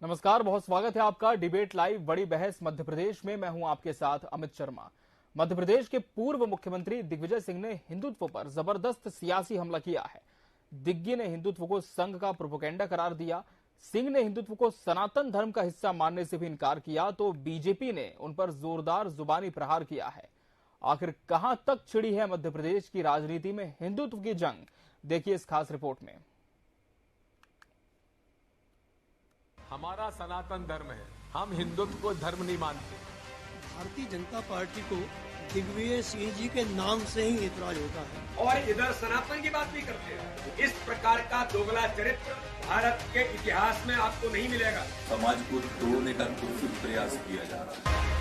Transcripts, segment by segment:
नमस्कार, बहुत स्वागत है आपका डिबेट लाइव बड़ी बहस मध्य प्रदेश में। मैं हूं आपके साथ अमित शर्मा। मध्य प्रदेश के पूर्व मुख्यमंत्री दिग्विजय सिंह ने हिंदुत्व पर जबरदस्त सियासी हमला किया है। दिग्गी ने हिंदुत्व को संघ का प्रोपेगेंडा करार दिया। सिंह ने हिंदुत्व को सनातन धर्म का हिस्सा मानने से भी इनकार किया तो बीजेपी ने उन पर जोरदार जुबानी प्रहार किया है। आखिर कहां तक छिड़ी है मध्य प्रदेश की राजनीति में हिंदुत्व की जंग, देखिए इस खास रिपोर्ट में। हमारा सनातन धर्म है, हम हिंदुत्व को धर्म नहीं मानते। भारतीय जनता पार्टी को दिग्विजय सिंह जी के नाम से ही ऐतराज होता है और इधर सनातन की बात भी करते हैं। इस प्रकार का दोगला चरित्र भारत के इतिहास में आपको नहीं मिलेगा। समाज को तोड़ने का कुछ प्रयास किया जा रहा है।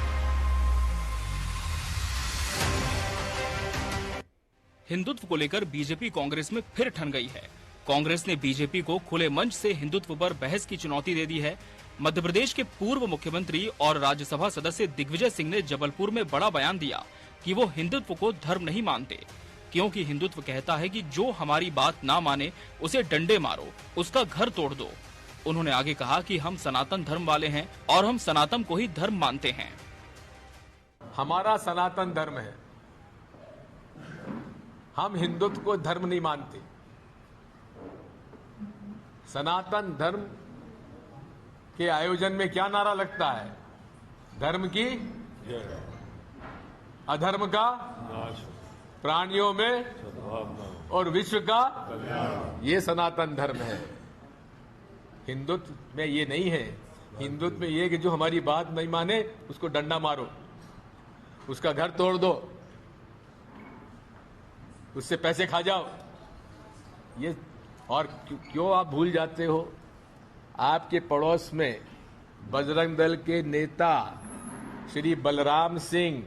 हिंदुत्व को लेकर बीजेपी कांग्रेस में फिर ठन गई है। कांग्रेस ने बीजेपी को खुले मंच से हिंदुत्व पर बहस की चुनौती दे दी है। मध्य प्रदेश के पूर्व मुख्यमंत्री और राज्यसभा सदस्य दिग्विजय सिंह ने जबलपुर में बड़ा बयान दिया कि वो हिंदुत्व को धर्म नहीं मानते, क्योंकि हिंदुत्व कहता है कि जो हमारी बात ना माने उसे डंडे मारो, उसका घर तोड़ दो। उन्होंने आगे कहा कि हम सनातन धर्म वाले हैं और हम सनातन को ही धर्म मानते हैं। हमारा सनातन धर्म है, हम हिंदुत्व को धर्म नहीं मानते। सनातन धर्म के आयोजन में क्या नारा लगता है? धर्म की अधर्म का प्राणियों में और विश्व का, ये सनातन धर्म है। हिंदुत्व में ये नहीं है। हिंदुत्व में ये कि जो हमारी बात नहीं माने उसको डंडा मारो, उसका घर तोड़ दो, उससे पैसे खा जाओ। ये और क्यों आप भूल जाते हो? आपके पड़ोस में बजरंग दल के नेता श्री बलराम सिंह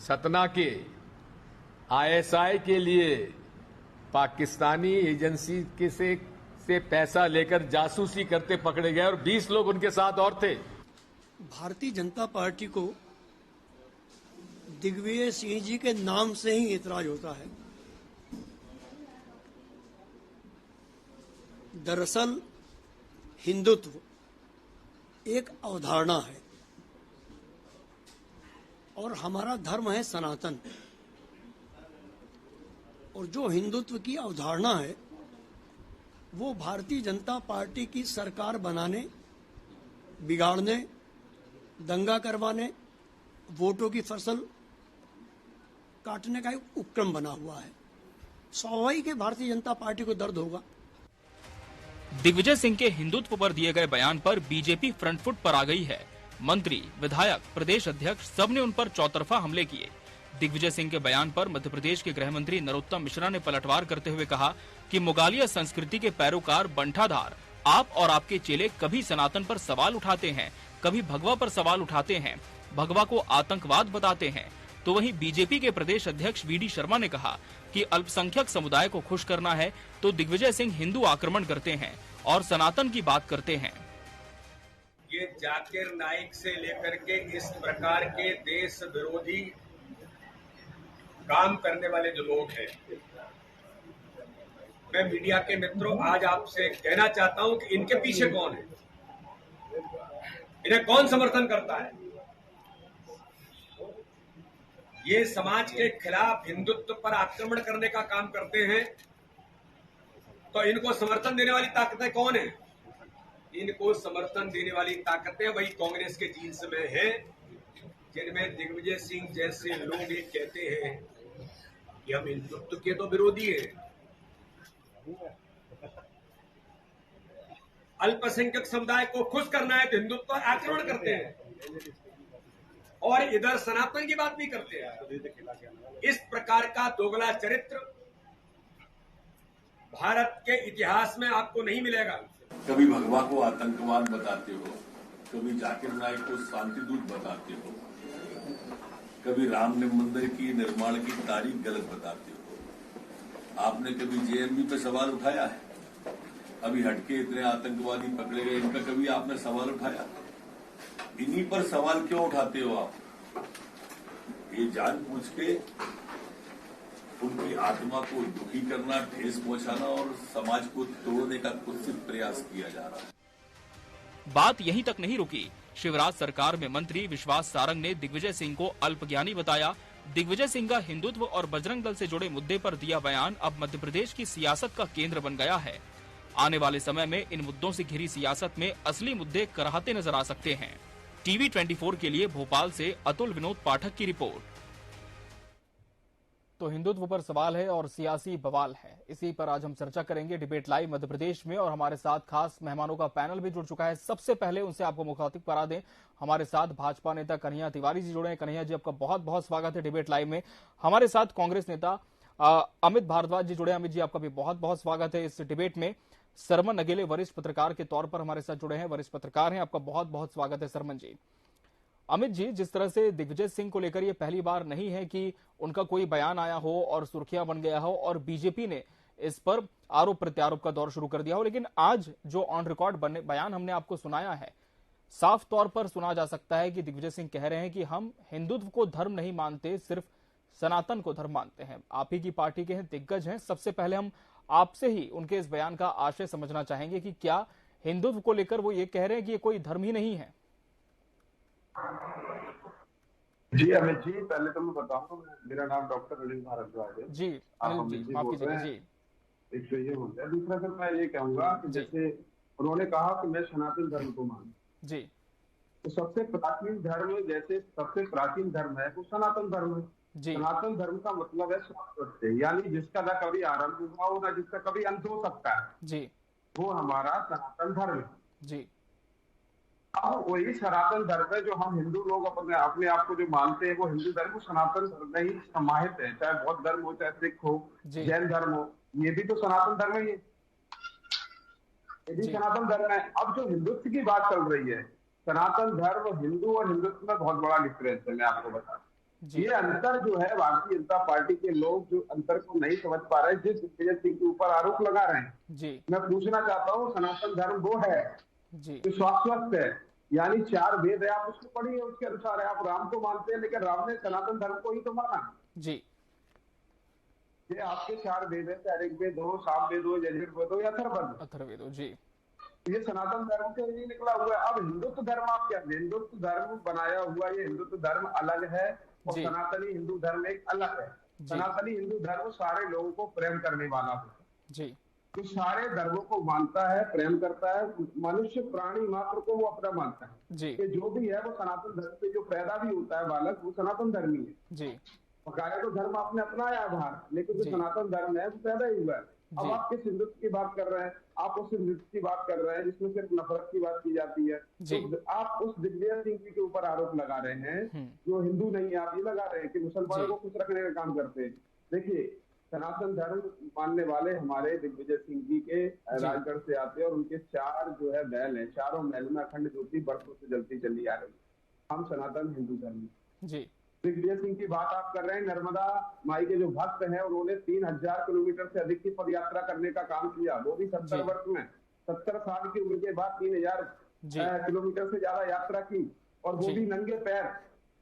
सतना के आईएसआई के लिए पाकिस्तानी एजेंसी के से पैसा लेकर जासूसी करते पकड़े गए और 20 लोग उनके साथ और थे। भारतीय जनता पार्टी को दिग्विजय सिंह जी के नाम से ही ऐतराज होता है। दरअसल हिंदुत्व एक अवधारणा है और हमारा धर्म है सनातन। और जो हिंदुत्व की अवधारणा है वो भारतीय जनता पार्टी की सरकार बनाने, बिगाड़ने, दंगा करवाने, वोटों की फसल काटने का एक उपक्रम बना हुआ है। स्वाभाविक है भारतीय जनता पार्टी को दर्द होगा। दिग्विजय सिंह के हिंदुत्व पर दिए गए बयान पर बीजेपी फ्रंट फुट पर आ गई है। मंत्री, विधायक, प्रदेश अध्यक्ष सबने उन पर चौतरफा हमले किए। दिग्विजय सिंह के बयान पर मध्य प्रदेश के गृह मंत्री नरोत्तम मिश्रा ने पलटवार करते हुए कहा कि मुगलिया संस्कृति के पैरोकार बंठाधार आप और आपके चेले कभी सनातन पर सवाल उठाते हैं, कभी भगवा पर सवाल उठाते हैं, भगवा को आतंकवाद बताते हैं। तो वहीं बीजेपी के प्रदेश अध्यक्ष वीडी शर्मा ने कहा कि अल्पसंख्यक समुदाय को खुश करना है तो दिग्विजय सिंह हिंदू आक्रमण करते हैं और सनातन की बात करते हैं। ये जाकिर नाइक से लेकर के इस प्रकार के देश विरोधी काम करने वाले जो लोग हैं, मैं मीडिया के मित्रों आज आपसे कहना चाहता हूं कि इनके पीछे कौन है, इन्हें कौन समर्थन करता है। ये समाज के खिलाफ हिंदुत्व पर आक्रमण करने का काम करते हैं, तो इनको समर्थन देने वाली ताकतें कौन है? इनको समर्थन देने वाली ताकतें वही कांग्रेस के जीन्स में हैं, जिनमें दिग्विजय सिंह जैसे लोग ये कहते हैं कि हम हिंदुत्व के तो विरोधी हैं, अल्पसंख्यक समुदाय को खुश करना है तो हिंदुत्व पर आक्रमण करते हैं और इधर सनातन की बात भी करते हैं। इस प्रकार का दोगला चरित्र भारत के इतिहास में आपको नहीं मिलेगा। कभी भगवा को आतंकवाद बताते हो, कभी जाकिर नाइक को शांतिदूत बताते हो, कभी राम मंदिर की निर्माण की तारीख गलत बताते हो। आपने कभी जेएमबी पे सवाल उठाया है? अभी हटके इतने आतंकवादी पकड़े गए, इनका कभी आपने सवाल उठाया? इन्हीं पर सवाल क्यों उठाते हो आप? ये जानबूझ के उनकी आत्मा को दुखी करना, ठेस पहुंचाना और समाज को तोड़ने का कुत्सित प्रयास किया जा रहा है। बात यहीं तक नहीं रुकी। शिवराज सरकार में मंत्री विश्वास सारंग ने दिग्विजय सिंह को अल्पज्ञानी बताया। दिग्विजय सिंह का हिंदुत्व और बजरंग दल से जुड़े मुद्दे पर दिया बयान अब मध्य प्रदेश की सियासत का केंद्र बन गया है। आने वाले समय में इन मुद्दों से घिरी सियासत में असली मुद्दे कराहते नजर आ सकते हैं। टीवी 24 के लिए भोपाल से अतुल विनोद पाठक की रिपोर्ट। तो हिंदुत्व पर सवाल है और सियासी बवाल है, इसी पर आज हम चर्चा करेंगे डिबेट लाइव मध्य प्रदेश में। और हमारे साथ खास मेहमानों का पैनल भी जुड़ चुका है। सबसे पहले उनसे आपको मुखातिब करा दें, हमारे साथ भाजपा नेता कन्हैया तिवारी जी जुड़े हैं। कन्हैया जी, आपका बहुत बहुत स्वागत है डिबेट लाइव में। हमारे साथ कांग्रेस नेता अमित भारद्वाज जी जुड़े हैं। अमित जी, आपका भी बहुत बहुत स्वागत है इस डिबेट में। सरमन अगेले वरिष्ठ पत्रकार के तौर पर हमारे साथ जुड़े हैं, वरिष्ठ पत्रकार हैं, आपका बहुत बहुत स्वागत है सरमन जी। अमित जी, जिस तरह से दिग्विजय सिंह को लेकर ये पहली बार नहीं है कि उनका कोई बयान आया हो और सुर्खियां बन गया हो और बीजेपी ने इस पर आरोप प्रत्यारोप का दौर शुरू कर दिया हो, लेकिन आज जो ऑन रिकॉर्ड बयान हमने आपको सुनाया है, साफ तौर पर सुना जा सकता है कि दिग्विजय सिंह कह रहे हैं कि हम हिंदुत्व को धर्म नहीं मानते, सिर्फ सनातन को धर्म मानते हैं। आप ही की पार्टी के हैं, दिग्गज हैं। सबसे पहले हम आपसे ही उनके इस बयान का आशय समझना चाहेंगे कि क्या हिंदुत्व को लेकर वो ये कह रहे हैं कि ये कोई धर्म ही नहीं है? जी अमित जी, पहले तो मैं बताऊं, मेरा नाम डॉक्टर अनिल भारद्वाज है। जी अनिल जी, माफ कीजिएगा जी। एक तो ये होता है, दूसरा सर मैं ये कहूंगा कि जैसे उन्होंने कहा कि मैं सनातन धर्म को मानता जी, तो सबसे प्राचीन धर्म, जैसे सबसे प्राचीन धर्म है वो सनातन धर्म है जी। सनातन धर्म का मतलब है शाश्वत से, यानी जिसका ना कभी आरंभ हुआ हो ना जिसका कभी अंत हो सकता है जी, वो हमारा सनातन धर्म है जी। अब वही सनातन धर्म है जो हम हिंदू लोग अपने आप को जो मानते हैं, वो हिंदू धर्म सनातन धर्म में ही समाहित है। चाहे बौद्ध धर्म हो, चाहे सिख हो, जैन धर्म हो, ये भी तो सनातन धर्म है। ये भी सनातन धर्म है। अब जो हिंदुत्व की बात चल रही है, सनातन धर्म, हिंदू और हिंदुत्व में बहुत बड़ा डिफरेंस है। मैं आपको बता, ये अंतर जो है भारतीय जनता पार्टी के लोग जो अंतर को नहीं समझ पा रहे, जिस दिग्विजय सिंह के ऊपर आरोप लगा रहे हैं जी, मैं पूछना चाहता हूँ, सनातन धर्म वो है जो शाश्वत है, यानी 4 वेद है, आप उसको पढ़िए, उसके अनुसार है। आप राम को मानते हैं, लेकिन राम ने सनातन धर्म को ही तो माना जी। ये आपके 4 वेद है, चाहे ऋग्वेद हो, सामवेद हो, यजुर्वेद हो या अथर्ववेद हो जी, ये सनातन धर्म से ही निकला हुआ है। अब हिंदुत्व धर्म आप क्या, हिंदुत्व धर्म बनाया हुआ, ये हिंदुत्व धर्म अलग है और सनातनी हिंदू धर्म एक अलग है। सनातनी हिंदू धर्म सारे लोगों को प्रेम करने वाला होता है जी, तो सारे धर्मों को मानता है, प्रेम करता है। मनुष्य प्राणी मात्र को वो अपना मानता है जी, कि जो भी है वो सनातन धर्म से जो पैदा भी होता है बालक, वो सनातन धर्मी है जी। बकाया तो धर्म आपने अपनाया बाहर, लेकिन जो सनातन धर्म है वो पैदा ही हुआ है। अब आप किस हिंदुत्व की बात कर रहे हैं? आप उस हिंदुत्व की बात कर रहे हैं जिसमें सिर्फ नफरत की बात की जाती है। तो आप उस दिग्विजय सिंह जी के ऊपर आरोप लगा रहे हैं जो हिंदू नहीं है, आप ये लगा रहे हैं कि मुसलमानों को खुश रखने का काम करते हैं। देखिए, सनातन धर्म मानने वाले हमारे दिग्विजय सिंह जी के राजगढ़ से आते हैं और उनके 4 जो है महल है, चारों महल में अखंड ज्योति बरसों से जलती चली आ रही है। हम सनातन हिंदू धर्म जी। दिग्विजय सिंह की बात आप कर रहे हैं, नर्मदा माई के जो भक्त हैं उन्होंने 3000 किलोमीटर से अधिक की पद यात्रा करने का काम किया, वो भी 70 वर्ष में, 70 साल की उम्र के बाद 3000 किलोमीटर से ज्यादा यात्रा की, और वो भी नंगे पैर।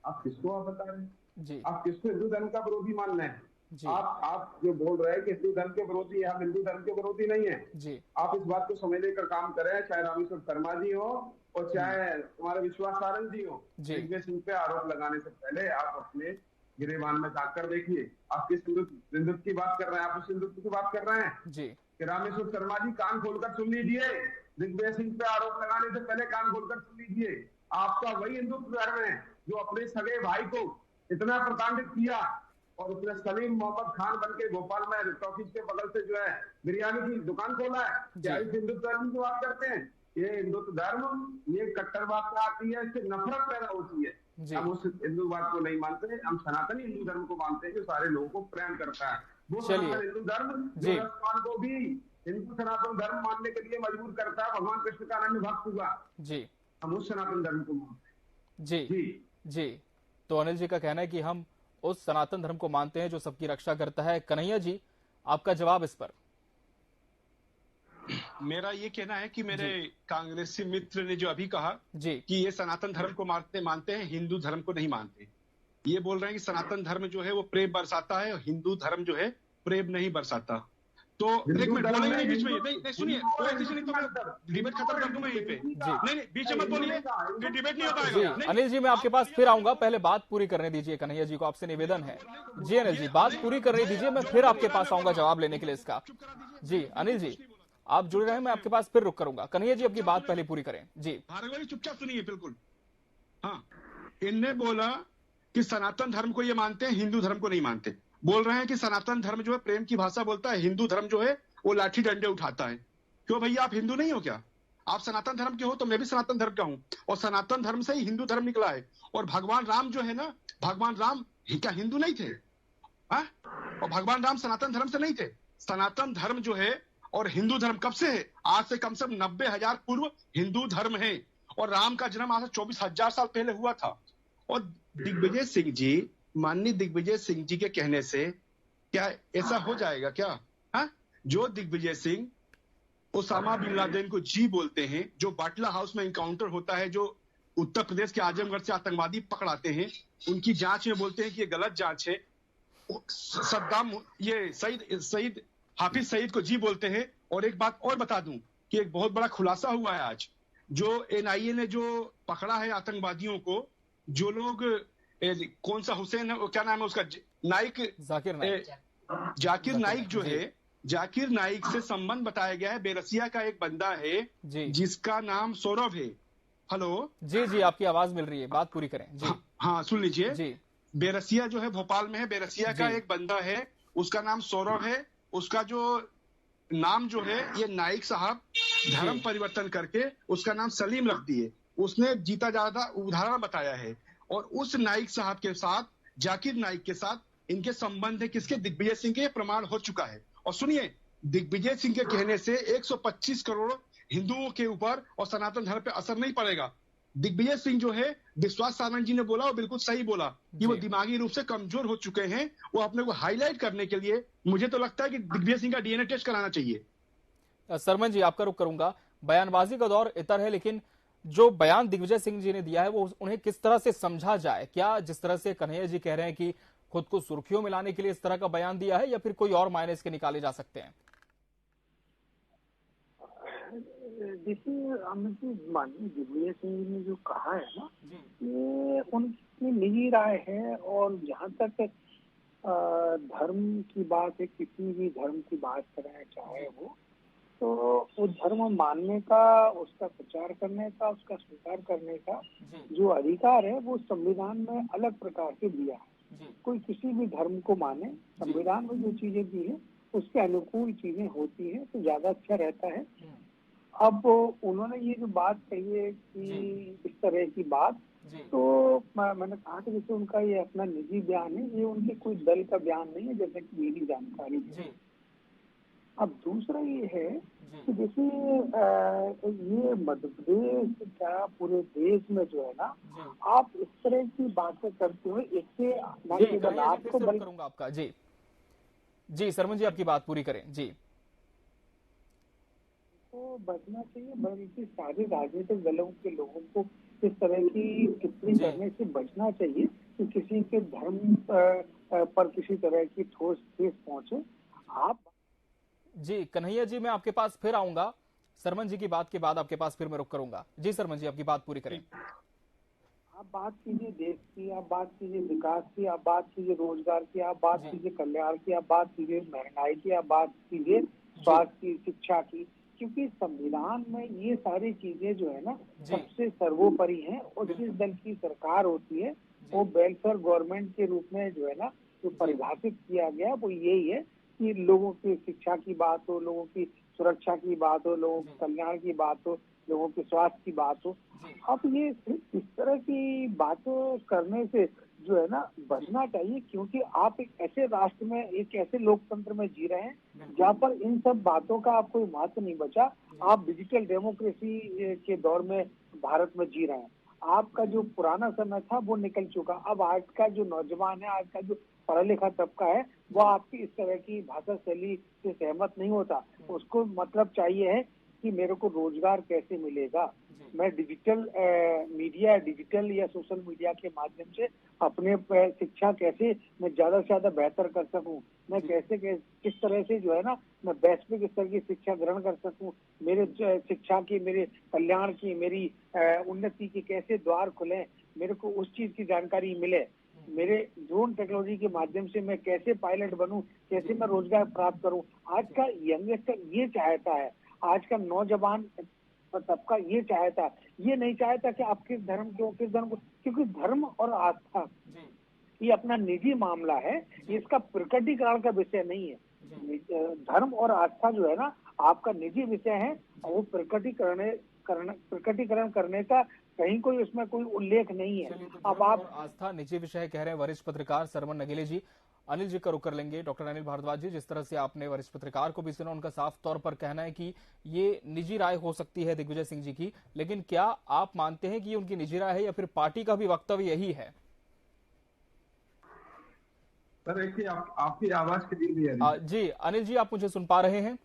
आप किसको आप बता रहे हैं? आप किसको हिंदू धर्म का विरोधी मान रहे हैं? आप जो बोल रहे हैं कि हिंदू धर्म के विरोधी है, हम हिंदू धर्म के विरोधी नहीं है। आप इस बात को समझने का काम करें, चाहे रामेश्वर शर्मा जी हो और चाहे तुम्हारे विश्वास सारंग जी हो। दिग्विजय सिंह पे आरोप लगाने से पहले आप अपने गिरेबान में झांक कर देखिए, आप किस हिंदुत्व की बात कर रहे हैं? आप उस हिंदुत्व की बात कर रहे हैं जी कि रामेश्वर शर्मा जी कान खोलकर सुन लीजिए, दिग्विजय सिंह पे आरोप लगाने से पहले कान खोलकर सुन लीजिए। आपका वही हिंदुत्व धर्म है जो अपने सगे भाई को इतना प्रताड़ित किया और उसने सलीम मोहम्मद खान बनके भोपाल में टॉकीज के बगल से जो है बिरयानी की दुकान खोला है। क्या इस हिंदुत्व धर्म की बात करते हैं? ये हिंदुत्व धर्म, ये कट्टरवाद से आती है, इससे नफरत पैदा होती है। हम उस हिंदूवाद को नहीं मानते, हम सनातनी हिंदू धर्म को मानते हैं जो सारे लोगों को प्रेम करता है। वो सनातन हिंदू धर्म जो हिंदुस्तान को भी हिंदू सनातन धर्म मानने के लिए मजबूर करता है। भगवान कृष्ण का अन्य भक्त हुआ जी, हम उस सनातन धर्म को मानते हैं जी जी। तो अनिल जी का कहना है कि हम उस सनातन धर्म को मानते हैं जो सबकी रक्षा करता है। कन्हैया जी, आपका जवाब इस पर? मेरा ये कहना है कि मेरे कांग्रेसी मित्र ने जो अभी कहा जी कि ये सनातन धर्म को मानते हैं, हिंदू धर्म को नहीं मानते। ये बोल रहे हैं कि सनातन धर्म जो है वो प्रेम बरसाता है और हिंदू धर्म जो है प्रेम नहीं बरसाता। तो एक मिनट बोलेंगे नहीं बीच में, नहीं सुनिए, नहीं तो मैं डिबेट खत्म कर दूंगा यहीं पे। नहीं बीच में मत बोलिए, फिर डिबेट नहीं होता जी है। अनिल जी, मैं आपके पास फिर आऊंगा, पहले बात पूरी करने दीजिए। कन्हैया जी को आपसे निवेदन है। जी अनिल जी, बात पूरी करने दीजिए, मैं फिर आपके पास आऊंगा जवाब लेने के लिए इसका। जी अनिल जी, आप जुड़े रहे, मैं आपके पास फिर रुक करूंगा। कन्हैया जी अपनी बात पहले पूरी करें। जी भार्गव जी चुपचाप सुनिए बिल्कुल। हाँ, इनने बोला कि सनातन धर्म को ये मानते हैं, हिंदू धर्म को नहीं मानते। बोल रहे हैं कि सनातन धर्म जो है प्रेम की भाषा बोलता है, हिंदू धर्म जो है वो लाठी डंडे उठाता है। क्यों भैया, आप हिंदू नहीं हो क्या? आप सनातन धर्म के हो तो मैं भी सनातन धर्म का हूं, और सनातन धर्म से ही हिंदू धर्म निकला है। और भगवान राम जो है ना, भगवान राम क्या हिंदू नहीं थे? हाँ, और भगवान राम सनातन धर्म से नहीं थे। सनातन धर्म जो है और हिंदू धर्म कब से है? आज से कम से कम 90,000 पूर्व हिंदू धर्म है, और राम का जन्म आज से 24,000 साल पहले हुआ था। और दिग्विजय सिंह जी, माननीय दिग्विजय सिंह जी के कहने से क्या ऐसा हो जाएगा क्या? हाँ, जो Digvijaya Singh Osama bin Laden को जी बोलते हैं, जो बाटला हाउस में इनकाउंटर होता है, जो उत्तर प्रदेश के आजमगढ़ से आतंकवादी पकड़ाते हैं, उनकी जांच में बोलते हैं कि ये गलत जांच है। सद्दाम, ये सईद हाफिज सईद को जी बोलते हैं। और एक बात और बता दूं कि एक बहुत बड़ा खुलासा हुआ है आज, जो एनआईए ने जो पकड़ा है आतंकवादियों को, जो लोग कौन सा हुसैन है, क्या नाम है उसका, नाइक, जाकिर नाइक जो है, जाकिर नाइक से संबंध बताया गया है। बेरसिया का एक बंदा है जिसका नाम सौरभ है। हेलो जी जी, आपकी आवाज मिल रही है, बात पूरी करें जी। हाँ सुन लीजिए जी। बेरसिया जो है भोपाल में है, बेरसिया का एक बंदा है, उसका नाम सौरभ है। उसका जो नाम जो है, ये नाइक साहब धर्म परिवर्तन करके उसका नाम सलीम रख दिए। उसने जीता जाता उदाहरण बताया है। और उस नाइक साहब के साथ, जाकिर नाइक के साथ इनके संबंध है किसके? दिग्विजय सिंह के। प्रमाण हो चुका है। और सुनिए, दिग्विजय सिंह के कहने से 125 करोड़ हिंदुओं के ऊपर और सनातन धर्म पे असर नहीं पड़ेगा। दिग्विजय सिंह जो है, विश्वास सावंत जी ने बोला, वो बिल्कुल सही बोला कि वो दिमागी रूप से कमजोर हो चुके हैं। वो अपने को हाईलाइट करने के लिए मुझे तो लगता है कि दिग्विजय सिंह का डीएनए टेस्ट कराना चाहिए। सरमन जी, आपका रुख करूंगा। बयानबाजी का दौर इतर है, लेकिन जो बयान दिग्विजय सिंह जी ने दिया है वो उन्हें किस तरह से समझा जाए? क्या जिस तरह से कन्हैया जी कह रहे हैं कि खुद को सुर्खियों में लाने के लिए इस तरह का बयान दिया है, या फिर कोई और मायने इसके निकाले जा सकते हैं? देखिए अमित जी, माननीय दिग्विजय सिंह जी ने जो कहा है ना, ये उनकी निजी राय है। और जहाँ तक धर्म की बात है, किसी भी धर्म की बात करें चाहे वो, तो उस धर्म मानने का, उसका प्रचार करने का, उसका स्वीकार करने का जो अधिकार है वो संविधान में अलग प्रकार से दिया है। कोई किसी भी धर्म को माने, संविधान में जो चीजें दी है उसके अनुकूल चीजें होती है तो ज्यादा अच्छा रहता है। अब उन्होंने ये जो बात कही है कि इस तरह की बात, तो मैंने कहा कि जैसे उनका ये अपना निजी बयान है, ये उनके कोई दल का बयान नहीं है, जैसे कि मेरी जानकारी है। अब दूसरा ये है कि जैसे ये मध्य प्रदेश क्या पूरे देश में जो है ना, आप इस तरह की बातें करते हुए इससे आपको करूंगा आपका। जी जी सरमन जी, आपकी बात पूरी करें जी। तो बचना चाहिए, बल्कि सारे राजनीतिक दलों के लोगों को इस तरह की टिप्पणी करने से बचना चाहिए कि किसी के धर्म पर किसी तरह की ठोस ठेस पहुंचे। आप जी कन्हैया जी, मैं आपके पास फिर आऊंगा। सरमन जी की बात के बाद आपके पास फिर मैं रुक करूंगा। जी सरमन जी, आपकी बात पूरी करें। आप बात कीजिए देश की, आप बात कीजिए विकास की, आप बात कीजिए रोजगार की, आप बात कीजिए कल्याण की, आप बात कीजिए महंगाई की, आप बात कीजिए स्वास्थ्य की, शिक्षा की, क्योंकि संविधान में ये सारी चीजें जो है ना सबसे सर्वोपरि हैं। और जिस दल की सरकार होती है वो वेलफेयर गवर्नमेंट के रूप में जो है ना जो परिभाषित किया गया वो यही है कि लोगों की शिक्षा की बात हो, लोगों की सुरक्षा की बात हो, लोगों के कल्याण की बात हो, लोगों के स्वास्थ्य की बात हो। अब ये इस तरह की बातें करने से जो है ना बचना चाहिए, क्योंकि आप एक ऐसे राष्ट्र में, एक ऐसे लोकतंत्र में जी रहे हैं जहाँ पर इन सब बातों का आप कोई महत्व नहीं बचा। आप डिजिटल डेमोक्रेसी के दौर में भारत में जी रहे हैं। आपका जो पुराना समय था वो निकल चुका। अब आज का जो नौजवान है, आज का जो पढ़ा लिखा तबका है, वो आपकी इस तरह की भाषा शैली से सहमत नहीं होता। उसको मतलब चाहिए है कि मेरे को रोजगार कैसे मिलेगा, मैं डिजिटल मीडिया, डिजिटल या सोशल मीडिया के माध्यम से अपने शिक्षा कैसे मैं ज्यादा से ज्यादा बेहतर कर सकूं, मैं कैसे किस तरह से जो है ना मैं वैश्विक स्तर की शिक्षा ग्रहण कर सकूं, मेरे शिक्षा की, मेरे कल्याण की, मेरी उन्नति की कैसे द्वार खुले, मेरे को उस चीज की जानकारी मिले, मेरे ड्रोन टेक्नोलॉजी के माध्यम से मैं कैसे पायलट बनूं, कैसे मैं रोजगार प्राप्त करूं। आज का यंगस्टर ये चाहता है, आज का नौजवान तबका ये चाहता, ये नहीं चाहता कि आप किस धर्म को, क्योंकि धर्म और आस्था ये अपना निजी मामला है, ये इसका प्रकटीकरण का विषय नहीं है। धर्म और आस्था जो है ना आपका निजी विषय है, और वो प्रकटीकरण करने का कहीं कोई उसमें कोई उल्लेख नहीं है। अब आप आस्था निजी विषय कह रहे हैं वरिष्ठ पत्रकार सरमन नगेले जी। अनिल जी का रुख कर लेंगे। डॉक्टर अनिल भारद्वाज जी, जिस तरह से आपने वरिष्ठ पत्रकार को भी सुना, उनका साफ तौर पर कहना है कि ये निजी राय हो सकती है दिग्विजय सिंह जी की, लेकिन क्या आप मानते हैं कि ये उनकी निजी राय है या फिर पार्टी का भी वक्तव्य यही है? सर देखिए, आपकी आवाज क्लियर है जी। अनिल जी, आप मुझे सुन पा रहे हैं?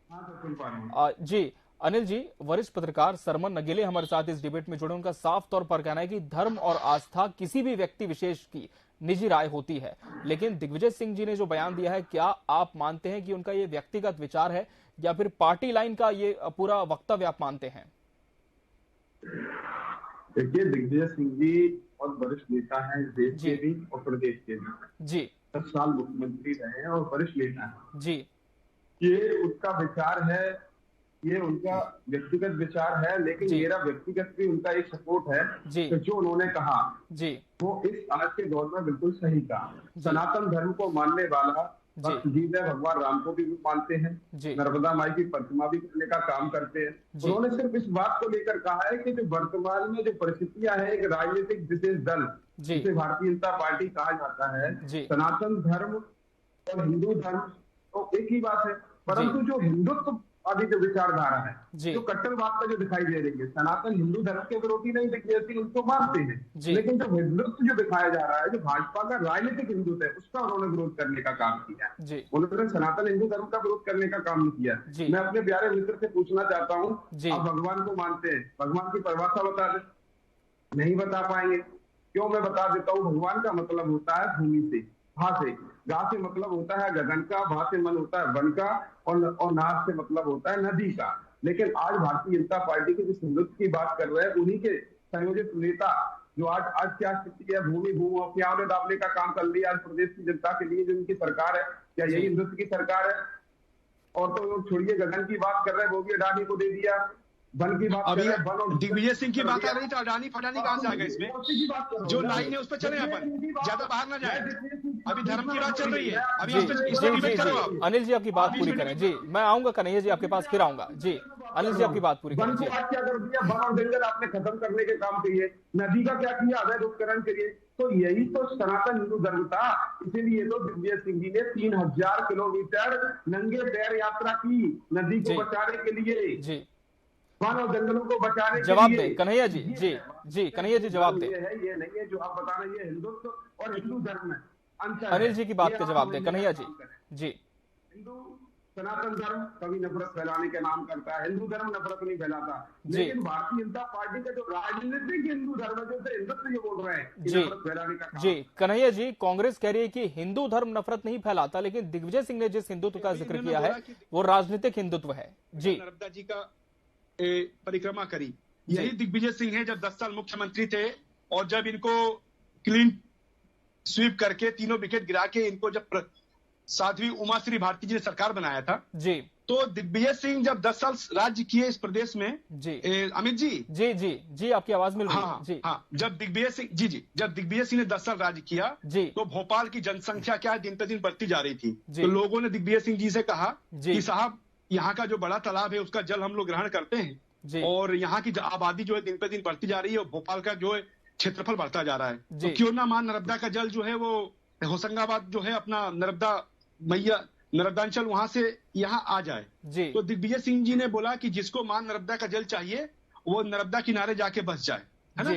हाँ सर, सुन पा रहे हैं। जी अनिल जी, वरिष्ठ पत्रकार सरमन नगेले हमारे साथ इस डिबेट में जुड़े। उनका साफ तौर पर कहना है कि धर्म और आस्था किसी भी व्यक्ति विशेष की निजी राय होती है, लेकिन दिग्विजय सिंह जी ने जो बयान दिया है, क्या आप मानते हैं कि उनका ये व्यक्तिगत विचार है या फिर पार्टी लाइन का ये पूरा वक्तव्य आप मानते हैं? देखिए, दिग्विजय सिंह जी और वरिष्ठ नेता हैं, देश के भी और प्रदेश के भी जी। 10 साल मुख्यमंत्री रहे हैं और वरिष्ठ नेता हैं जी। ये उसका विचार है, ये उनका व्यक्तिगत विचार है, लेकिन मेरा व्यक्तिगत भी उनका एक सपोर्ट है कि जो उन्होंने कहा जी वो इस आज के दौर में बिल्कुल सही कहा। सनातन धर्म को मानने वाला भगवान राम को भी मानते हैं, नर्मदा माई की प्रतिमा भी करने का काम करते हैं। उन्होंने सिर्फ इस बात को लेकर कहा है कि जो वर्तमान में जो परिस्थितियां हैं, एक राजनीतिक विशेष दल जिसे भारतीय जनता पार्टी कहा जाता है, सनातन धर्म और हिंदू धर्म तो एक ही बात है, परंतु जो हिंदुत्व आदि जो विचारधारा है, जो कट्टरवाद पर जो दिखाई दे रही है, सनातन हिंदू धर्म के विरोधी नहीं दिखती, उनको मानते हैं, लेकिन जो हिंदुत्व जो दिखाया जा रहा है, जो भाजपा का राजनीतिक हिंदुत्व है, उसका उन्होंने विरोध करने का काम किया। उन्होंने सनातन हिंदू धर्म का विरोध करने का काम नहीं किया। मैं अपने प्यारे मित्र से पूछना चाहता हूँ, आप भगवान को मानते हैं, भगवान की परिभाषा बता दें। नहीं बता पाएंगे, क्यों? मैं बता देता हूँ। भगवान का मतलब होता है भूमि से, भा से, गा से मतलब होता है गगन का, भा से मन होता है वन का, और नाद से मतलब होता है नदी का। लेकिन आज भारतीय जनता पार्टी के जिस हिंदुत्व की बात कर रहे हैं, उन्हीं के संयोजित नेता जो आज क्या स्थिति है, भूमि भूमाफियाओं ने दाबने का काम कर लिया आज प्रदेश की जनता के लिए, जो उनकी सरकार है, क्या यही हिंदुत्व की सरकार है? और तो छोड़िए, गगन की बात कर रहे हैं, वो भी अडानी को दे दिया। वन की बात अभी दिग्विजय सिंह की बात आ रही, तो अडानी फडानी कहां से आ गए इसमें? जो लाइन है उस पर चले, अपन ज्यादा बाहर ना जाए। अभी धर्म की बात चल रही है, अभी अनिल जी आपकी बात पूरी करें। जी, मैं आऊंगा कन्हैया जी आपके पास, फिर आऊंगा। जी अनिल जी आपकी बात पूरी करें। वन को क्या कर दिया, वन और जंगल आपने खत्म करने के काम किए, नदी का क्या किया, अवैध उपकरण के लिए। तो यही तो सनातन हिंदू धर्म था। इसीलिए तो दिग्विजय सिंह जी ने 3000 किलोमीटर नंगे पैर यात्रा की नदी को बचाने के लिए, वन और जंगलों को बचाने जवाब दे कन्हैया जी। जी कन्हैया जी जवाब दे। ये नहीं है जो आप बता रहे हैं, ये हिंदुत्व और हिंदू धर्म में अंतर। अनिल जी की बात का जवाब दे कन्हैया जी। जी, हिंदू सनातन धर्म कभी नफरत फैलाने का नाम करता है, हिंदू धर्म नफरत नहीं फैलाता, लेकिन भारतीय जनता पार्टी का जो राजनीतिक हिंदू धर्म है, जो हिंदुत्व ये बोल रहे हैं नफरत फैलाने का। जी कन्हैया जी, कांग्रेस कह रही है कि हिंदू धर्म नफरत नहीं फैलाता, लेकिन दिग्विजय सिंह ने जिस हिंदुत्व का जिक्र किया है वो राजनीतिक हिंदुत्व है। जी, नर्मदा जी का परिक्रमा करी, यही दिग्विजय सिंह है जब 10 साल मुख्यमंत्री थे, और जब इनको क्लीन स्वीप करके तीनों विकेट गिरा के इनको जब साध्वी उमा श्री भारती जी ने सरकार बनाया था, जी, तो दिग्विजय सिंह जब 10 साल राज्य किए इस प्रदेश में, जी अमित जी, जी आपकी आवाज मिल रही है। जी हाँ, जब दिग्विजय सिंह ने 10 साल राज्य किया, तो भोपाल की जनसंख्या क्या दिन पे दिन बढ़ती जा रही थी। तो लोगों ने दिग्विजय सिंह जी से कहा कि साहब, यहाँ का जो बड़ा तालाब है उसका जल हम लोग ग्रहण करते हैं, और यहाँ की आबादी जो है दिन पे दिन बढ़ती जा रही है, और भोपाल का जो है क्षेत्रफल बढ़ता जा रहा है, तो क्यों ना मां नर्मदा का जल जो है वो होशंगाबाद जो है अपना नर्मदा मैया नर्मदांचल वहां से यहाँ आ जाए। तो दिग्विजय सिंह जी ने बोला कि जिसको मां नर्मदा का जल चाहिए वो नर्मदा किनारे जाके बस जाए, है ना।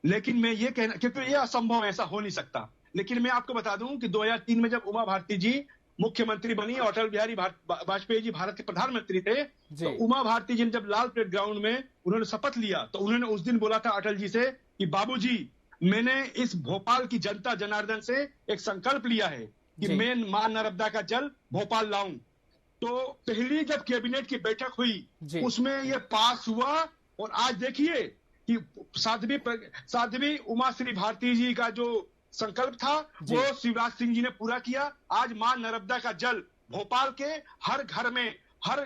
लेकिन मैं ये कहना, क्योंकि ये असंभव, ऐसा हो नहीं सकता। लेकिन मैं आपको बता दूं कि 2003 में जब उमा भारती जी मुख्यमंत्री बनी, अटल बिहारी वाजपेयी जी भारत के प्रधानमंत्री थे, तो उमा भारती जी ने जब लाल परेड ग्राउंड में उन्होंने शपथ लिया तो उन्होंने उस दिन बोला था अटल जी से कि बाबूजी, मैंने इस भोपाल की जनता जनार्दन से एक संकल्प लिया है कि मैं मां नर्मदा का जल भोपाल लाऊं। तो पहली जब कैबिनेट की बैठक हुई उसमें ये पास हुआ, और आज देखिए कि साध्वी उमा श्री भारती जी का जो संकल्प था वो शिवराज सिंह जी ने पूरा किया। आज मां नर्मदा का जल भोपाल के हर घर में, हर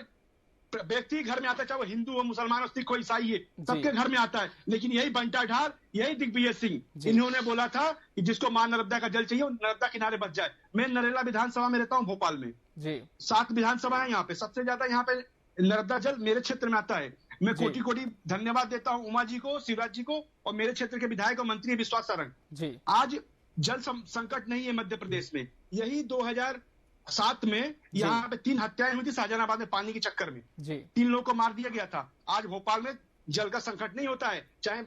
व्यक्ति घर में आता है, चाहे वो हिंदू हो, मुसलमान हो, सिख हो, ईसाई है, सबके घर में आता है। लेकिन यही बंटा ढाल, यही दिग्विजय सिंह, इन्होंने बोला था कि जिसको मां नर्मदा का जल चाहिए वो नर्मदा किनारे बच जाए। मैं नरेला विधानसभा में रहता हूँ भोपाल में, 7 विधानसभा है यहाँ पे, सबसे ज्यादा यहाँ पे नर्मदा जल मेरे क्षेत्र में आता है। मैं कोटि कोटि धन्यवाद देता हूँ उमा जी को, शिवराज जी को, और मेरे क्षेत्र के विधायक और मंत्री विश्वास सारंग। आज जल संकट नहीं है मध्य प्रदेश में। यही 2007 में यहाँ पे 3 हत्याएं हुई थी शाहजहानाबाद में पानी के चक्कर में, 3 लोगों को मार दिया गया था। आज भोपाल में जल का संकट नहीं होता है, चाहे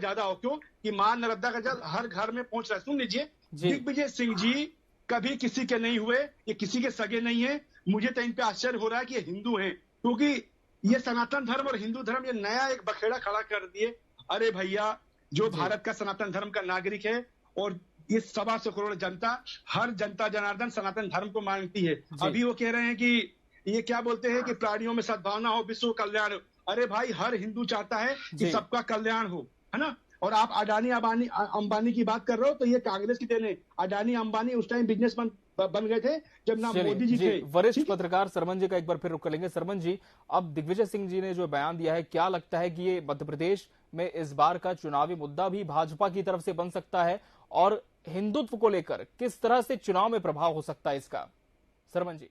ज्यादा हो, क्यों कि मां नर्मदा का जल हर घर में पहुंच रहा है। सुन लीजिए, दिग्विजय सिंह जी कभी किसी के नहीं हुए, ये किसी के सगे नहीं है। मुझे तो इन पे आश्चर्य हो रहा है कि ये हिंदू हैं, क्योंकि ये सनातन धर्म और हिंदू धर्म ये नया एक बखेड़ा खड़ा कर दिए। अरे भैया, जो भारत का सनातन धर्म का नागरिक है और इस 125 करोड़ जनता, हर जनता जनार्दन सनातन धर्म को मानती है। अभी वो कह रहे हैं कि ये क्या बोलते हैं कि प्राणियों में सद्भावना हो, विश्व कल्याण हो। अरे भाई, हर हिंदू चाहता है कि सबका कल्याण हो, है ना। और आप अडानी अंबानी की बात कर रहे हो तो ये कांग्रेस की देन है। अडानी अंबानी उस टाइम बिजनेस बन गए थे जब ना मोदी जी थे। वरिष्ठ पत्रकार सरमन जी का एक बार फिर रुक कर लेंगे। सरमन जी, अब दिग्विजय सिंह जी ने जो बयान दिया है, क्या लगता है कि ये मध्य प्रदेश में इस बार का चुनावी मुद्दा भी भाजपा की तरफ से बन सकता है, और हिंदुत्व को लेकर किस तरह से चुनाव में प्रभाव हो सकता है इसका? सरमन जी।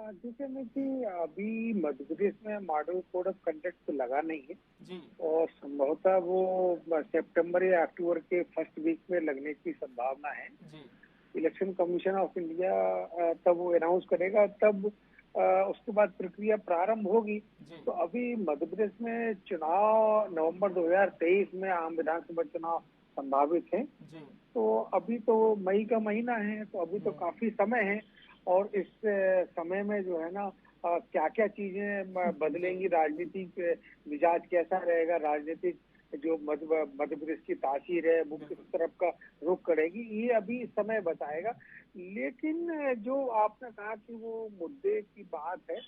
देखिए मैं कि अभी मध्य प्रदेश में मॉडल कोड ऑफ कंडक्ट तो लगा नहीं है और संभवतः वो सितंबर या अक्टूबर के फर्स्ट वीक में लगने की संभावना है। इलेक्शन कमीशन ऑफ इंडिया तब वो अनाउंस करेगा, तब उसके बाद प्रक्रिया प्रारंभ होगी। तो अभी मध्य प्रदेश में चुनाव नवंबर 2023 में आम विधानसभा चुनाव संभावित है। तो अभी तो मई का महीना है, तो अभी तो काफी समय है, और इस समय में जो है ना क्या क्या चीजें बदलेंगी, राजनीतिक मिजाज कैसा रहेगा, राजनीतिक जो मध्य प्रदेश की तासीर है वो किस तरफ का रुख करेगी, ये अभी समय बताएगा। लेकिन जो आपने कहा कि वो मुद्दे की बात है,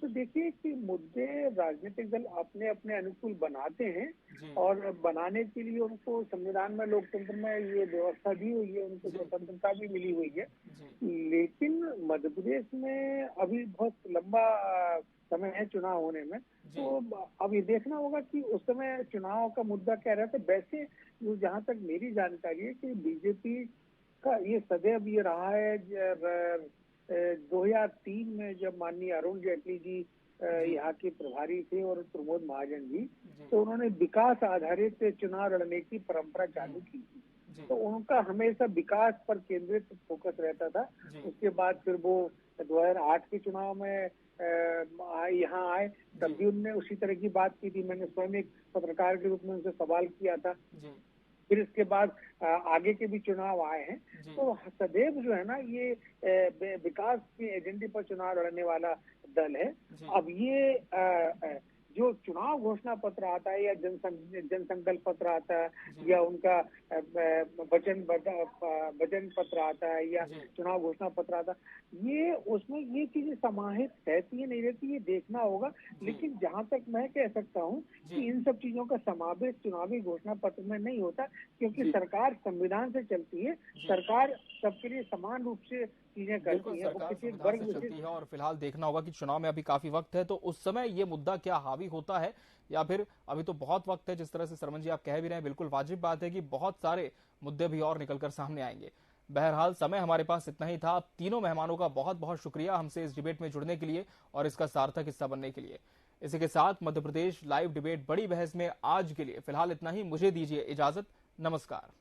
तो देखिए कि मुद्दे राजनीतिक दल अपने अपने अनुकूल बनाते हैं, और बनाने के लिए उनको संविधान में, लोकतंत्र में ये व्यवस्था दी हुई है, उनको स्वतंत्रता भी मिली हुई है। लेकिन मध्य प्रदेश में अभी बहुत लंबा समय है चुनाव होने में, तो अब ये देखना होगा कि उस समय चुनाव का मुद्दा क्या रहता है। वैसे जहाँ तक मेरी जानकारी है कि बीजेपी का ये सदैव ये रहा है, 2003 में जब माननीय अरुण जेटली जी यहाँ के प्रभारी थे और प्रमोद महाजन जी, तो उन्होंने विकास आधारित चुनाव लड़ने की परंपरा चालू की थी। तो उनका हमेशा विकास पर केंद्रित फोकस रहता था। उसके बाद फिर वो 2008 के चुनाव में यहाँ आए, तब भी उनने उसी तरह की बात की थी। मैंने स्वयं एक पत्रकार के रूप में उनसे सवाल किया था। फिर इसके बाद आगे के भी चुनाव आए हैं, तो सदैव जो है ना ये विकास के एजेंडे पर चुनाव लड़ने वाला दल है। अब ये जो चुनाव घोषणा पत्र आता है या जनसंकल्प पत्र आता है या उनका वचन पत्र आता है या चुनाव घोषणा पत्र आता है, ये उसमें ये चीजें समाहित रहती है नहीं रहती, ये देखना होगा। लेकिन जहां तक मैं कह सकता हूं कि इन सब चीजों का समावेश चुनावी घोषणा पत्र में नहीं होता, क्योंकि सरकार संविधान से चलती है, सरकार सबके लिए समान रूप से चीजें करती है, वो किसी वर्ग से चलती है। और फिलहाल देखना होगा कि चुनाव में अभी काफी वक्त है, तो उस समय ये मुद्दा क्या हावी होता है, या फिर अभी तो बहुत वक्त है। जिस तरह से सरमन जी आप कह भी रहे हैं, बिल्कुल वाजिब बात है कि बहुत सारे मुद्दे भी और निकलकर सामने आएंगे। बहरहाल समय हमारे पास इतना ही था। आप तीनों मेहमानों का बहुत बहुत शुक्रिया हमसे इस डिबेट में जुड़ने के लिए और इसका सार्थक हिस्सा बनने के लिए। इसी के साथ मध्य प्रदेश लाइव डिबेट बड़ी बहस में आज के लिए फिलहाल इतना ही। मुझे दीजिए इजाजत। नमस्कार।